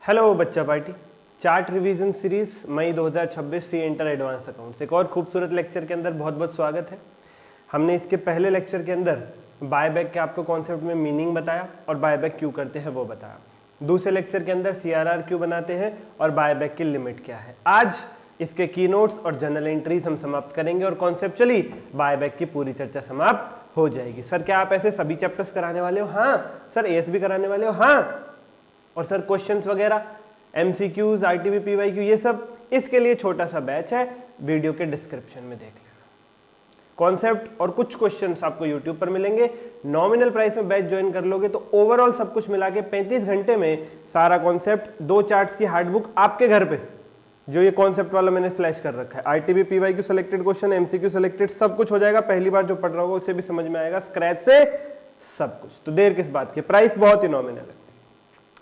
Hello बच्चा party. Chart revision series मई 2026 C inter advance accounts एक और खूबसूरत लेक्चर के अंदर बहुत बहुत स्वागत है। हमने इसके पहले लेक्चर के अंदर बायबैक के आपको कॉन्सेप्ट में मीनिंग बताया और बायबैक क्यों करते हैं वो बताया। दूसरे लेक्चर के अंदर सीआरआर क्यों बनाते हैं और बायबैक की लिमिट क्या है। आज इसके की नोट्स और जर्नल एंट्रीज हम समाप्त करेंगे और कॉन्सेप्चुअली बायबैक की पूरी चर्चा समाप्त हो जाएगी। सर क्या आप ऐसे सभी चैप्टर्स कराने वाले हो? हाँ। सर एएस भी कराने वाले हो? हाँ। और सर क्वेश्चंस वगैरह एमसीक्यूज आरटीबी पीवाईक्यू ये सब, इसके लिए छोटा सा बैच है, वीडियो के डिस्क्रिप्शन में देख लेना। कॉन्सेप्ट और कुछ क्वेश्चंस आपको यूट्यूब पर मिलेंगे। नॉमिनल प्राइस में बैच ज्वाइन कर लोगे तो ओवरऑल सब कुछ मिला के 35 घंटे में सारा कॉन्सेप्ट, 2 चार्ट्स की हार्ड बुक आपके घर पे, जो ये कॉन्सेप्ट वाला मैंने फ्लैश कर रखा है, RTB PYQ selected question, MCQ selected, सब कुछ हो जाएगा। पहली बार जो पढ़ रहा होगा उसे भी समझ में आएगा स्क्रैच से सब कुछ। तो देर किस बात की, प्राइस बहुत ही नॉमिनल है।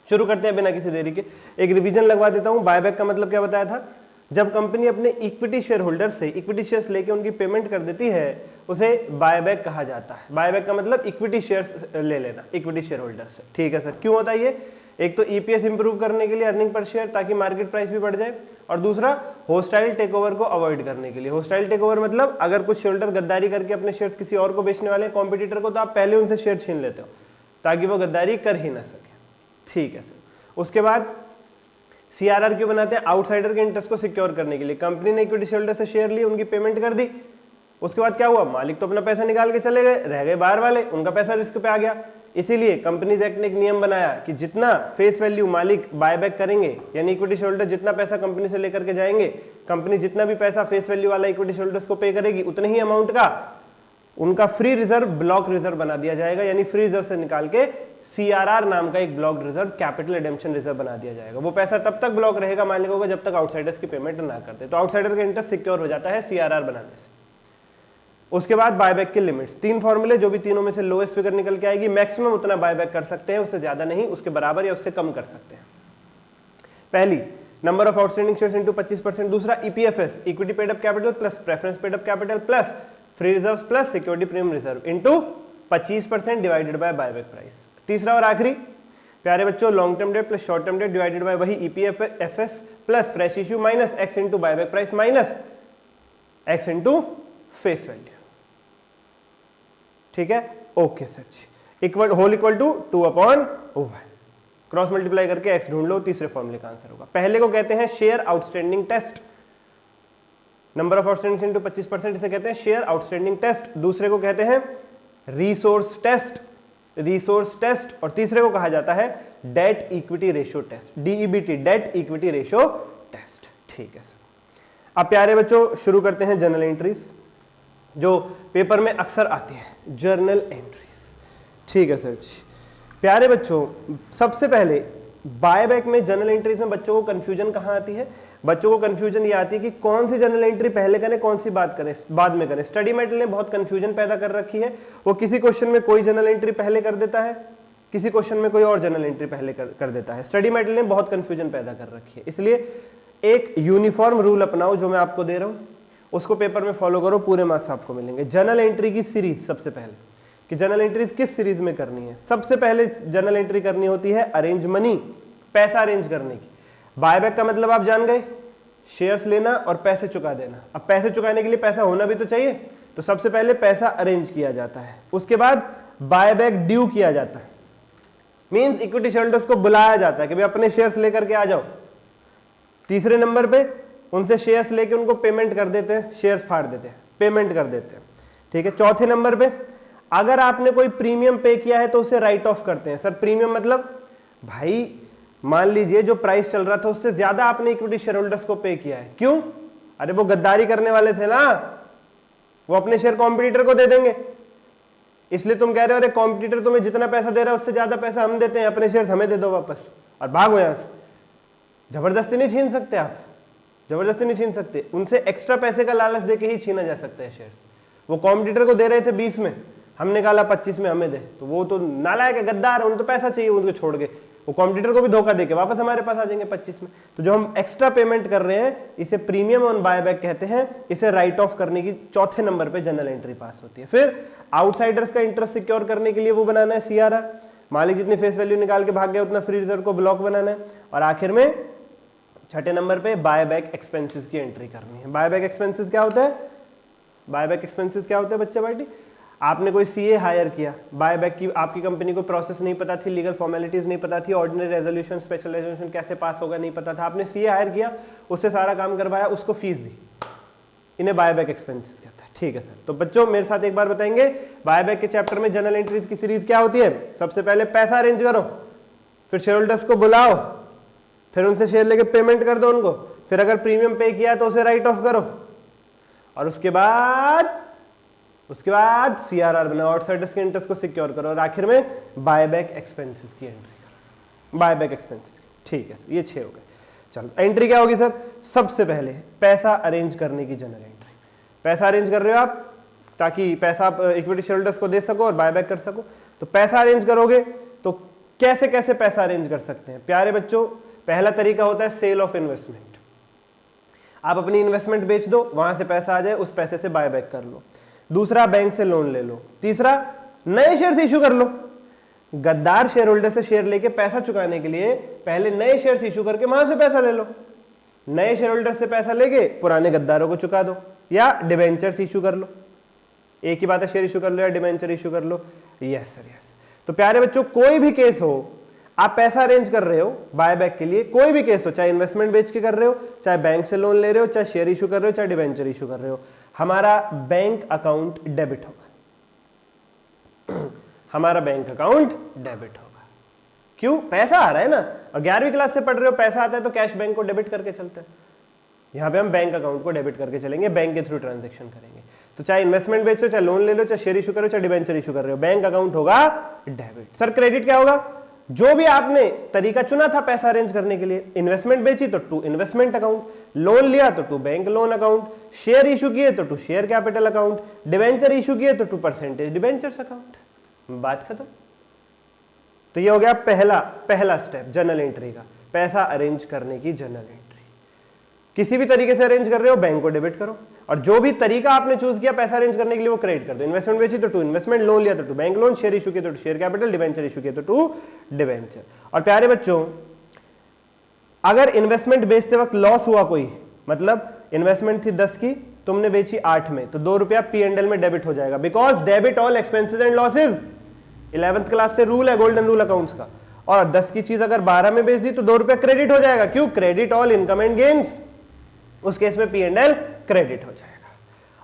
शुरू करते हैं बिना किसी देरी के। एक रिवीजन लगवा देता हूं। बायबैक का मतलब क्या बताया था? जब कंपनी अपने इक्विटी शेयर होल्डर से इक्विटी शेयर्स लेके उनकी पेमेंट कर देती है उसे बायबैक कहा जाता है। बायबैक का मतलब इक्विटी शेयर्स ले लेना इक्विटी शेयर होल्डर से। ठीक है सर, क्यों होता है ये? एक तो ईपीएस इंप्रूव करने के लिए, अर्निंग पर शेयर, ताकि मार्केट प्राइस भी बढ़ जाए, और दूसरा होस्टाइल टेकओवर को अवॉइड करने के लिए। होस्टाइल टेकओवर मतलब अगर कुछ शेयरहोल्डर गद्दारी करके अपने शेयर्स किसी और को बेचने वाले कॉम्पिटिटर को, तो आप पहले उनसे शेयर छीन लेते हो ताकि वो गद्दारी कर ही ना सके। ठीक है सर। उसके बाद सीआरआर क्यों बनाते हैं? आउटसाइडर के इंटरेस्ट को सिक्योर करने के लिए। कंपनी ने इक्विटी शेयरहोल्डर से शेयर लिए, उनकी पेमेंट कर दी, उसके बाद क्या हुआ? मालिक तो अपना पैसा निकाल के चले गए, रह गए बाहर वाले, उनका पैसा रिस्क पे आ गया। इसीलिए कंपनीज एक्ट ने एक नियम बनाया कि जितना फेस वैल्यू मालिक बायबैक करेंगे, यानी इक्विटी शेयरहोल्डर जितना पैसा कंपनी से लेकर के जाएंगे, कंपनी जितना भी पैसा फेस वैल्यू वाला इक्विटी शेयरहोल्डर्स को पे करेगी, उतने ही अमाउंट का उनका फ्री रिजर्व ब्लॉक रिजर्व बना दिया जाएगा। यानी फ्री रिजर्व से निकाल के सीआरआर नाम का एक block reserve, capital redemption reserve बना दिया जाएगा। वो पैसा तब तक ब्लॉक रहेगा मालिकों का जब तक आउटसाइडर्स की पेमेंट ना करते। तो आउटसाइडर का इंटरेस्ट सिक्योर हो जाता है सीआरआर बनाने से। उसके बाद बायबैक की लिमिट्स, 3 फॉर्मूले, जो भी तीनों में से लोएस्ट फिगर निकल के आएगी, मैक्सिमम उतना बायबैक कर सकते हैं, उससे ज्यादा नहीं, उसके बराबर या उससे कम कर सकते हैं। पहली, number of outstanding shares into 25%। दूसरा EPFS, equity paid up capital plus preference paid up capital plus free reserves plus security premium reserve into 25% divided by buyback price. तीसरा और आखिरी प्यारे बच्चों, long term debt plus short term debt divided by वही EPFS plus fresh issue minus X into buyback price minus X into face value. ठीक है, okay sir ji. Equal whole equal to 2/1, cross multiply करके x ढूंढ लो, तीसरे फॉर्मूले का answer होगा। पहले को कहते हैं share outstanding test, number of outstanding into 25%, इसे कहते हैं शेयर आउटस्टैंडिंग टेस्ट। दूसरे को कहते हैं रिसोर्स टेस्ट, और तीसरे को कहा जाता है debt equity ratio test, D E B T, debt equity ratio test. ठीक है सर। अब प्यारे बच्चों शुरू करते हैं जर्नल एंट्रीज, जो पेपर में अक्सर आती है, जर्नल एंट्रीज। ठीक है सर जी। प्यारे बच्चों, सबसे पहले बायबैक में जर्नल एंट्रीज में बच्चों को कंफ्यूजन कहां आती है? बच्चों को कंफ्यूजन ये आती है कि कौन सी जर्नल एंट्री पहले करें, कौन सी बात करें, बाद में करें। स्टडी मेटल ने बहुत कंफ्यूजन पैदा कर रखी है। वो किसी क्वेश्चन में कोई जर्नल एंट्री पहले कर देता है, किसी क्वेश्चन में कोई और जर्नल एंट्री पहले कर देता है। स्टडी मेटल ने बहुत कंफ्यूजन पैदा कर रखी है, इसलिए एक यूनिफॉर्म रूल अपनाओ जो मैं आपको दे रहा हूं, उसको पेपर में फॉलो करो, पूरे मार्क्स आपको मिलेंगे। जर्नल एंट्री की सीरीज, सबसे पहले कि जर्नल एंट्रीज किस सीरीज में करनी है। सबसे पहले जर्नल एंट्री करनी होती है अरेंज मनी, पैसा अरेंज करने की। बायबैक का मतलब आप जान गए, शेयर्स लेना और पैसे चुका देना। अब पैसे चुकाने के लिए पैसा होना भी तो चाहिए, तो सबसे पहले पैसा अरेंज किया जाता है। उसके बाद बायबैक ड्यू किया जाता है, मींस इक्विटी शेयरहोल्डर्स को बुलाया जाता है कि भाई अपने शेयर्स लेकर के आ जाओ। तीसरे नंबर पे उनसे शेयर्स लेके उनको पेमेंट कर देते हैं, शेयर्स फाड़ देते हैं, पेमेंट कर देते हैं। ठीक है। चौथे नंबर पे अगर आपने कोई प्रीमियम पे किया है तो उसे राइट ऑफ करते हैं। सर प्रीमियम मतलब, भाई मान लीजिए जो प्राइस चल रहा था उससे ज्यादा आपने इक्विटी शेयरहोल्डर्स को पे किया है। क्यों? अरे वो गद्दारी करने वाले थे ना, वो अपने शेयर कॉम्पिटिटर को दे देंगे, इसलिए तुम कह रहे हो अरे कॉम्पिटिटर तुम्हें जितना पैसा दे रहा है उससे ज्यादा पैसा हम देते हैं, अपने शेयर्स हमें दे दो वापस और भागो यहां से। जबरदस्ती नहीं छीन सकते आप, जबरदस्ती नहीं छीन सकते, उनसे एक्स्ट्रा पैसे का लालच देके ही छीना जा सकता है शेयर्स। वो कॉम्पिटिटर को दे रहे थे 20 में, हमने कहा 25 में हमें दे, तो वो तो नालायक है, गद्दार है, उनको तो पैसा चाहिए, उनको छोड़ के वो कॉम्पिटिटर को भी धोखा देके वापस हमारे पास आ जाएंगे 25 में। तो जो हम एक्स्ट्रा पेमेंट कर रहे हैं इसे प्रीमियम ऑन बायबैक कहते हैं। इसे राइट ऑफ करने की चौथे नंबर पे जनरल एंट्री पास होती है। फिर आउटसाइडर्स का इंटरेस्ट सिक्योर करने के लिए वो बनाना है सीआरआर। मालिक जितनी फेस वैल्यू निकाल के भाग गया उतना फ्री रिजर्व को ब्लॉक बनाना है, और आखिर में छठे नंबर पे बाय बैक एक्सपेंसेस की एंट्री करनी है। बाय बैक एक्सपेंसेस क्या होता है? बाय बैक एक्सपेंसेस क्या होता है बच्चा पार्टी? आपने कोई सीए हायर किया, बाय बैक की आपकी कंपनी को प्रोसेस नहीं पता थी, लीगल फॉर्मेलिटीज नहीं पता थी, ऑर्डिनरी रेजोल्यूशन स्पेशल रेजोल्यूशन कैसे पास होगा नहीं पता था, आपने सीए हायर किया, उससे सारा काम करवाया, उसको फीस दी, इन्हें बाय बैक एक्सपेंसेस कहता है। ठीक है सर, तो बच्चों मेरे साथ एक बार बताएंगे बाय बैक के चैप्टर में जनरल एंट्रीज की सीरीज क्या होती है? सबसे पहले पैसा अरेंज करो, फिर शेयर होल्डर्स को बुलाओ, फिर उनसे शेयर लेके पेमेंट कर दो उनको, फिर अगर प्रीमियम पे किया तो उसे राइट ऑफ करो, और उसके बाद सीआरआर बनाओ, आउटसाइडर्स के इंटरेस्ट को सिक्योर करो, और आखिर में बाय बैक एक्सपेंसेस की एंट्री करो, बाय बैक एक्सपेंसेस की। ठीक है सर, ये 6 हो गए। चलो एंट्री क्या होगी सर? सबसे पहले पैसा अरेंज करने की जनरल एंट्री। पैसा अरेंज कर रहे हो आप ताकि पैसा आप इक्विटी शेयर होल्डर्स को दे सको और बाय बैक कर सको, तो पैसा अरेंज करोगे तो कैसे कैसे पैसा अरेंज कर सकते हैं प्यारे बच्चों? पहला तरीका होता है सेल ऑफ इन्वेस्टमेंट। आप अपनी इन्वेस्टमेंट बेच दो, वहां से पैसा आ जाए, उस पैसे से बाय बैक कर लो। दूसरा, बैंक से लोन ले लो। तीसरा, नए शेयर्स इशू कर लो। गद्दार शेयर होल्डर से शेयर लेके पैसा चुकाने के लिए पहले नए शेयर्स इशू करके वहां से पैसा ले लो। नए शेयर होल्डर से पैसा लेके पुराने गद्दारों को चुका दो, या डिबेंचर्स इशू कर लो। एक ही बात है, शेयर इशू कर लो या डिबेंचर इशू कर लो। Yes sir, yes. तो प्यारे बच्चों, कोई भी केस हो, आप पैसा अरेंज कर रहे हो बाय बैक के लिए, कोई भी केस हो, चाहे इन्वेस्टमेंट बेच के कर रहे हो, चाहे बैंक से लोन ले रहे हो, चाहे शेयर इशू कर रहे हो, चाहे डिबेंचर इशू कर रहे हो, हमारा बैंक अकाउंट डेबिट होगा। हमारा बैंक अकाउंट डेबिट होगा। क्यों? पैसा आ रहा है ना, और 11वीं क्लास से पढ़ रहे हो, पैसा आता है तो कैश बैंक को डेबिट करके चलते हैं। यहां पे हम बैंक अकाउंट को डेबिट करके चलेंगे, बैंक के थ्रू ट्रांजेक्शन करेंगे। तो चाहे इन्वेस्टमेंट बेचो, चाहे लोन ले लो, चाहे शेयर इशू करो, चाहे डिबेंचर इशू कर रहे हो, बैंक अकाउंट होगा डेबिट। सर क्रेडिट क्या होगा? जो भी आपने तरीका चुना था पैसा अरेंज करने के लिए, इन्वेस्टमेंट बेची तो टू इन्वेस्टमेंट अकाउंट, लोन लिया तो to bank loan account, share issue किए तो to share capital account, debenture issue किए तो टू परसेंटेज डिबेंचर्स अकाउंट। बात खत्म। तो ये हो गया पहला स्टेप जनरल एंट्री का, पैसा अरेंज करने की जनरल एंट्री। किसी भी तरीके से अरेंज कर रहे हो, बैंक को डेबिट करो, और जो भी तरीका आपने चूज किया पैसा अरेंज करने के लिए वो क्रेडिट कर दो। इन्वेस्टमेंट बेची तो टू इन्वेस्टमेंट, लोन लिया तो to bank loan, share issue किया तो to share capital, debenture issue किया तो टू डिबेंचर। और प्यारे बच्चों, अगर इन्वेस्टमेंट बेचते वक्त लॉस हुआ कोई, मतलब इन्वेस्टमेंट थी 10 की, तुमने बेची 8 में, तो 2 रुपया P&L में डेबिट हो जाएगा, because debit all expenses and losses. 11th class से रूल है, गोल्डन रूल अकाउंट्स का। और 10 की चीज अगर 12 में बेच दी तो 2 रुपया क्रेडिट हो जाएगा। क्यों? Credit all income and gains. उस केस में P&L क्रेडिट हो जाएगा।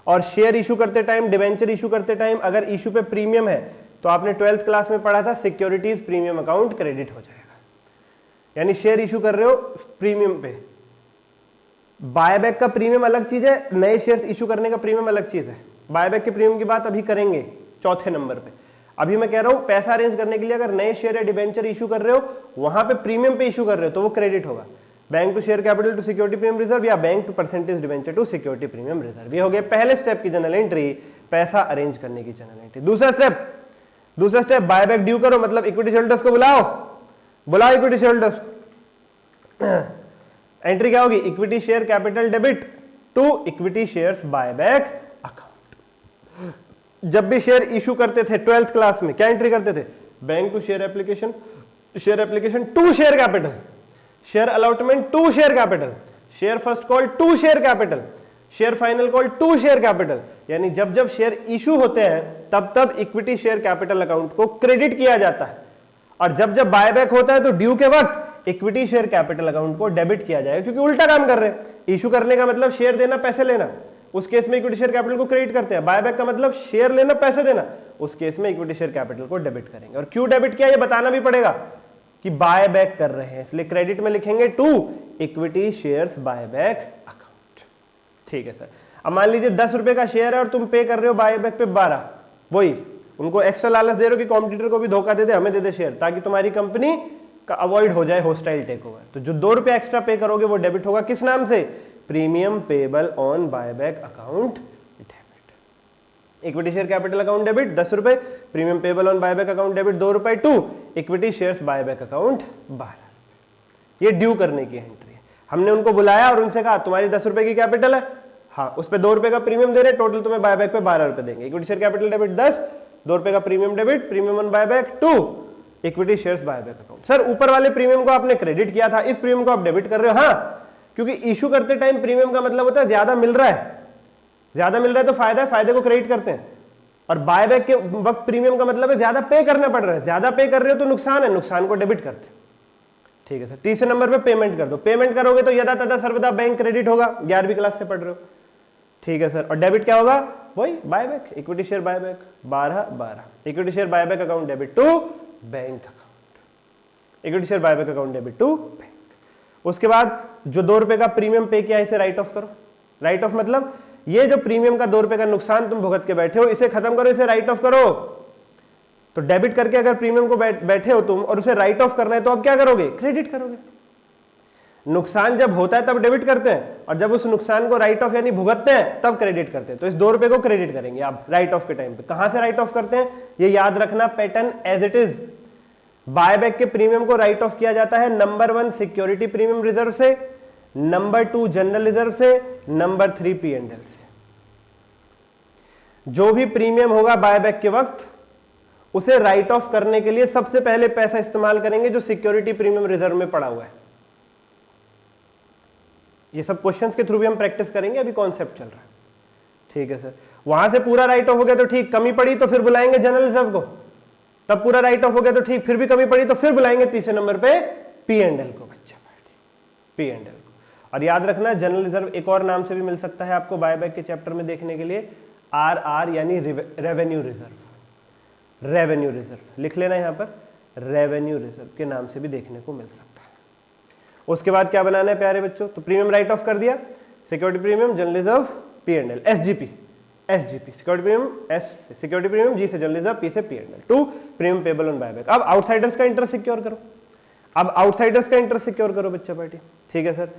और शेयर इशू करते टाइम, डिबेंचर इशू करते टाइम अगर इशू पे प्रीमियम है, तो आपने 12th क्लास में पढ़ा था सिक्योरिटीज प्रीमियम अकाउंट क्रेडिट हो जाएगा। यानी शेयर इशू कर रहे हो प्रीमियम पे, बायबैक का प्रीमियम अलग चीज है, नए शेयर्स इशू करने का प्रीमियम अलग चीज है। बायबैक के प्रीमियम की बात अभी करेंगे चौथे नंबर पे। अभी मैं कह रहा हूं पैसा अरेंज करने के लिए अगर नए शेयर या डिबेंचर इशू कर रहे हो, वहां पे प्रीमियम पे इशू कर रहे हो तो वो क्रेडिट होगा। Bank to share capital to security premium reserve, या bank to percentage debenture to security premium reserve. ये हो गया पहले स्टेप की जनरल एंट्री, पैसा अरेंज करने की जनरल एंट्री। दूसरा स्टेप बायबैक ड्यू करो, मतलब इक्विटी शेयरहोल्डर्स को बुलाओ इक्विटी शेयरहोल्डर्स। एंट्री क्या होगी? Equity share capital debit to equity shares buyback account. जब भी शेयर इशू करते थे 12th क्लास में, क्या एंट्री करते थे? Bank to share application to share capital, share allotment to share capital, share first call to share capital, share final call to share capital. यानी जब जब शेयर इशू होते हैं तब तब इक्विटी शेयर कैपिटल अकाउंट को क्रेडिट किया जाता है, और जब जब बायबैक होता है तो ड्यू के वक्त इक्विटी शेयर कैपिटल अकाउंट को डेबिट किया जाएगा, क्योंकि उल्टा काम कर रहे हैं। इशू करने का मतलब शेयर देना, पैसे लेना, उस केस में इक्विटी शेयर कैपिटल को क्रेडिट करते हैं। बायबैक का मतलब शेयर लेना, पैसे देना, उस केस में इक्विटी शेयर कैपिटल को डेबिट करेंगे। और क्यों डेबिट किया ये बताना भी पड़ेगा कि बायबैक कर रहे हैं, इसलिए क्रेडिट में लिखेंगे to equity shares buyback account. ठीक है सर। अब मान लीजिए 10 रुपए का शेयर है और तुम पे कर रहे हो बायबैक पे 12, वही उनको एक्स्ट्रा लालच दे रहे हो कि कॉम्पिटिटर को भी धोखा दे दे, हमें दे दे शेयर, ताकि तुम्हारी कंपनी का अवॉइड हो जाए होस्टाइल टेक ओवर। तो जो 2 रुपया एक्स्ट्रा पे करोगे वो डेबिट होगा, किस नाम से? Premium payable on buyback account debit. Equity share capital account debit 10 रुपए, premium payable on buyback account debit 2 रुपए to equity shares buyback account 12। ये ड्यू करने की एंट्री है। हमने उनको बुलाया और उनसे कहा तुम्हारी 10 रुपए की कैपिटल है, हाँ, उस पर 2 रुपए का प्रीमियम दे रहे, टोटल तुम्हें बायबैक पे 12 रुपए देंगे। इक्विटी शेयर कैपिटल डेबिट 10, 2 रुपए का premium debit, premium on buyback to equity shares buyback account. Sir ऊपर वाले प्रीमियम को आपने क्रेडिट किया था, इस प्रीमियम को आप डेबिट कर रहे हो। हाँ, क्योंकि इशू करते टाइम प्रीमियम का मतलब होता है ज्यादा मिल रहा है, ज्यादा मिल रहा है तो फायदा है, फायदे को क्रेडिट करते हैं। और बायबैक के वक्त प्रीमियम का मतलब है ज्यादा पे करना पड़ रहा है, ज्यादा पे कर रहे हो तो नुकसान है, नुकसान को डेबिट करते हैं। ठीक है सर। तीसरे नंबर पे पेमेंट कर दो, पेमेंट करोगे तो यदा तदा सर्वदा बैंक क्रेडिट होगा, 11वीं क्लास से पढ़ रहे हो। ठीक है सर। और डेबिट क्या होगा? वही buyback, equity share buyback 12 equity share buyback account debit to bank account, equity share buyback account debit to bank. उसके बाद जो 2 रुपए का प्रीमियम पे किया इसे राइट ऑफ करो। राइट ऑफ मतलब ये जो प्रीमियम का 2 रुपए का नुकसान तुम भुगत के बैठे हो, इसे खत्म करो, इसे राइट ऑफ करो। तो डेबिट करके अगर प्रीमियम को बैठे हो तुम और उसे राइट ऑफ करना है तो अब क्या करोगे? क्रेडिट करोगे। नुकसान जब होता है तब डेबिट करते हैं, और जब उस नुकसान को राइट ऑफ यानी भुगतते हैं तब क्रेडिट करते हैं। तो इस 2 रुपए को क्रेडिट करेंगे आप राइट ऑफ के टाइम पे। कहां से राइट ऑफ करते हैं ये याद रखना, pattern as it is. Buyback के प्रीमियम को राइट ऑफ किया जाता है नंबर 1 सिक्योरिटी प्रीमियम रिजर्व से, नंबर 2 जनरल रिजर्व से, नंबर 3 P&L से। जो भी प्रीमियम होगा बायबैक के वक्त उसे राइट ऑफ करने के लिए सबसे पहले पैसा इस्तेमाल करेंगे जो सिक्योरिटी प्रीमियम रिजर्व में पड़ा हुआ है। ये सब क्वेश्चंस के थ्रू भी हम प्रैक्टिस करेंगे, अभी कॉन्सेप्ट चल रहा है। ठीक है सर। वहां से पूरा राइट ऑफ हो गया तो ठीक, कमी पड़ी तो फिर बुलाएंगे जनरल रिजर्व को, तब पूरा राइट ऑफ हो गया तो ठीक, फिर भी कमी पड़ी तो फिर बुलाएंगे तीसरे नंबर पे P&L को, बच्चा P&L को। और याद रखना जनरल रिजर्व एक और नाम से भी मिल सकता है आपको बायबैक के चैप्टर में देखने के लिए, RR यानी रेवेन्यू रिजर्व। रेवेन्यू रिजर्व लिख लेना यहां पर, रेवेन्यू रिजर्व के नाम से भी देखने को मिल सकता है। उसके बाद क्या बनाना है प्यारे बच्चों? तो प्रीमियम राइट ऑफ कर दिया, security premium, general reserve, P&L, SGP, security premium, security premium, G से जनरल रिजर्व, P से P&L, 2 premium payable on buyback. अब आउटसाइडर्स का इंटरेस्ट सिक्योर करो, अब आउटसाइडर्स का इंटरेस्ट सिक्योर करो बच्चा पार्टी। ठीक है सर।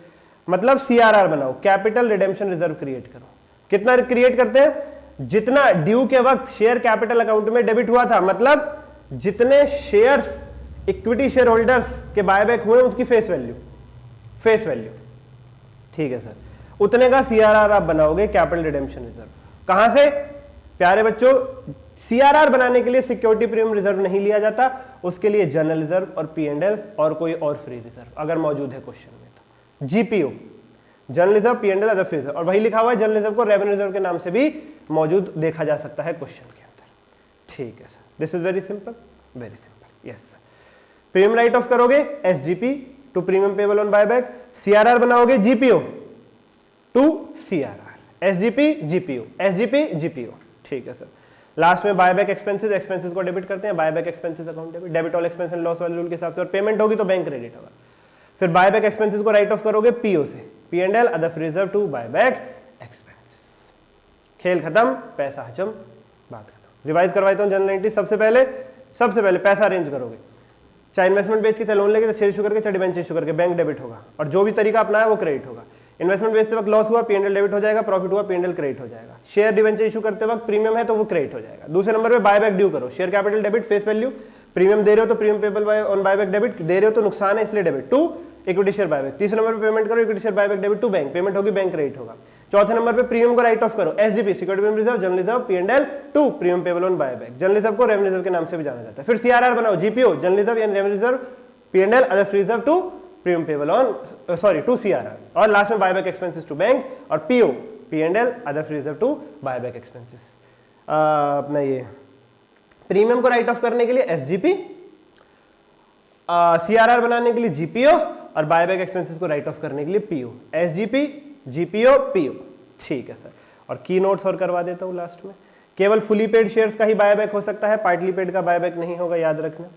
मतलब CRR बनाओ, कैपिटल रिडेम्पशन रिजर्व क्रिएट करो। कितना क्रिएट करते हैं? जितना ड्यू के वक्त शेयर कैपिटल अकाउंट में डेबिट हुआ था, मतलब जितने शेयर्स इक्विटी शेयर होल्डर्स के बायबैक हुए उसकी फेस वैल्यू, ठीक है सर, उतने का CRR आप बनाओगे, कैपिटल रिडेम्पशन रिजर्व। कहां से प्यारे बच्चों? CRR बनाने के लिए सिक्योरिटी प्रीमियम रिजर्व नहीं लिया जाता, उसके लिए जनरल रिजर्व और P&L और कोई और फ्री रिजर्व अगर मौजूद है क्वेश्चन में तो GPO, general reserve, P&L, other free reserve. और वही लिखा हुआ है जनरल रिजर्व को रेवेन्यू रिजर्व के नाम से भी मौजूद देखा जा सकता है क्वेश्चन के अंदर। ठीक है sir, this is very simple, very simple. Yes sir. Premium write off करोगे SGP to premium payable on buyback, CRR बनाओगे GPO to CRR, SGP GPO, SGP GPO। ठीक है सर। लास्ट में बायबैक एक्सपेंसेस, एक्सपेंसेस को debit करते हैं, buyback expenses account debit, debit all expense and loss वाले rule के हिसाब से, और पेमेंट होगी तो बैंक क्रेडिट होगा। फिर बायबैक एक्सपेंसेस को राइट ऑफ करोगे PO से, P&L, other free reserve to buyback expenses. खेल खत्म, पैसा हजम, बात खत्म। रिवाइज करवाता हूं जनरल एंट्री। सबसे पहले पैसा अरेंज करोगे, चाहे इन्वेस्टमेंट बेच के, चाहे लोन लेके, शेयर इशू करके, चाहे डिबेंचर इशू करके, बैंक डेबिट होगा, और जो भी तरीका अपनाया वो क्रेडिट होगा। इन्वेस्टमेंट बेचते वक्त लॉस हुआ, P&L डेबिट हो जाएगा, प्रॉफिट हुआ, P&L क्रेडिट हो जाएगा। शेयर डिबेंचर इशू करते वक्त प्रीमियम है तो वो क्रेडिट हो जाएगा। दूसरे नंबर पे बायबैक ड्यू करो, share capital debit, face value, premium दे रहे हो तो premium payable on buyback debit, दे रहे हो तो नुकसान है इसलिए debit to equity share buyback. तीसरे नंबर पे पेमेंट करो, equity share buyback debit to bank, payment होगी, बैंक क्रेडिट होगा। चौथे नंबर पे प्रीमियम को राइट ऑफ करो, SGP, security premium reserve, general reserve, P&L to premium payable on buyback. General reserve को रेवेन्यू रिजर्व के नाम से भी जाना जाता है। फिर CRR बनाओ, GPO, जनरल रिजर्व यानी revenue reserve, P&L, other free reserve to premium payable on to CRR, और लास्ट में बायबैक एक्सपेंसेस टू बैंक, और PO, P&L, other free reserve to buyback expenses. अपना ये प्रीमियम को राइट ऑफ करने के लिए SGP, CRR बनाने के लिए GPO, और बायबैक एक्सपेंसेस को राइट ऑफ करने के लिए PO, SGP, GPO, PO। ठीक है सर। और की नोट्स और करवा देता हूं लास्ट में। केवल फुली पेड शेयर्स का ही बायबैक हो सकता है, पार्टली पेड का बायबैक नहीं होगा, याद रखना।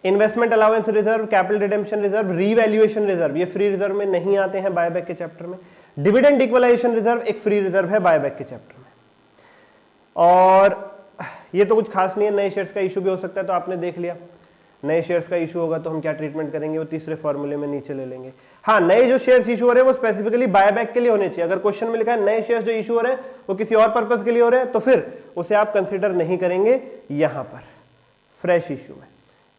Investment allowance reserve, capital redemption reserve, revaluation reserve, ये फ्री रिजर्व में नहीं आते हैं बायबैक के चैप्टर में। डिविडेंड इक्वलाइजेशन रिजर्व एक फ्री रिजर्व है बायबैक के चैप्टर में। और ये तो कुछ खास नहीं है, नए शेयर्स का इशू भी हो सकता है, तो आपने देख लिया। नए शेयर्स का इशू होगा तो हम क्या ट्रीटमेंट करेंगे, वो तीसरे फॉर्मूले में नीचे ले लेंगे। हाँ, नए जो शेयर्स इशू हो रहे हैं वो स्पेसिफिकली बायबैक के लिए होने चाहिए। अगर क्वेश्चन में लिखा है नए शेयर्स जो इशू हो रहे हैं वो किसी और पर्पस के लिए हो रहे हैं, तो फिर उसे आप कंसिडर नहीं करेंगे यहां पर फ्रेश इशू में।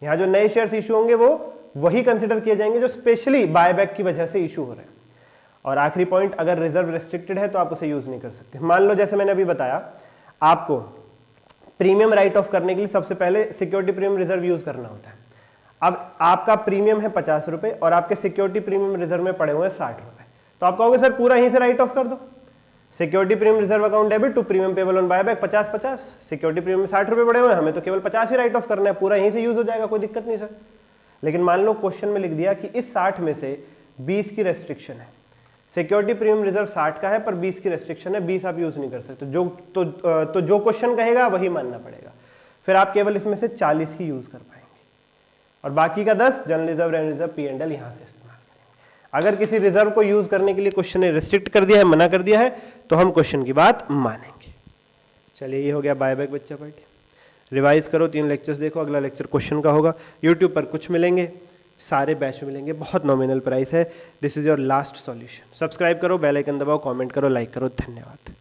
यहां जो नए शेयर्स इशू होंगे वो वही कंसिडर किए जाएंगे जो स्पेशली बायबैक की वजह से इशू हो रहे हैं। और आखिरी पॉइंट, अगर रिजर्व रेस्ट्रिक्टेड है तो आप उसे यूज नहीं कर सकते। मान लो जैसे मैंने अभी बताया, आपको प्रीमियम राइट ऑफ करने के लिए सबसे पहले सिक्योरिटी प्रीमियम रिजर्व यूज करना होता है। अब आपका प्रीमियम है 50 रुपए और आपके सिक्योरिटी प्रीमियम रिजर्व में पड़े हुए हैं 60 रुपए, तो आप कहोगे सर पूरा यहीं से राइट ऑफ कर दो। Security premium reserve account debit to premium payable on buyback 50-50, security premium में 60 रुपए पड़े हुए हैं, हमें तो केवल 50 ही राइट ऑफ करना है, पूरा यहीं से यूज हो जाएगा, कोई दिक्कत नहीं सर। लेकिन मान लो क्वेश्चन में लिख दिया कि इस 60 में से 20 की रेस्ट्रिक्शन है, सिक्योरिटी प्रीमियम रिजर्व 60 का है पर 20 की रेस्ट्रिक्शन है, 20 आप यूज नहीं कर सकते, तो जो क्वेश्चन कहेगा वही मानना पड़ेगा। फिर आप केवल इसमें से 40 ही यूज कर पाएंगे और बाकी का 10 general reserve, revenue reserve, P&L यहां से इस्तेमाल करेंगे। अगर किसी रिजर्व को यूज करने के लिए क्वेश्चन ने रिस्ट्रिक्ट कर दिया है, मना कर दिया है, तो हम क्वेश्चन की बात मानेंगे। चलिए ये हो गया बायबैक बच्चा पार्टी। रिवाइज करो, 3 लेक्चर्स देखो, अगला लेक्चर क्वेश्चन का होगा। यूट्यूब पर कुछ मिलेंगे, सारे बैच मिलेंगे, बहुत नॉमिनल प्राइस है। This is your last solution. Subscribe करो, बेल आइकन दबाओ, कमेंट करो, लाइक करो। धन्यवाद।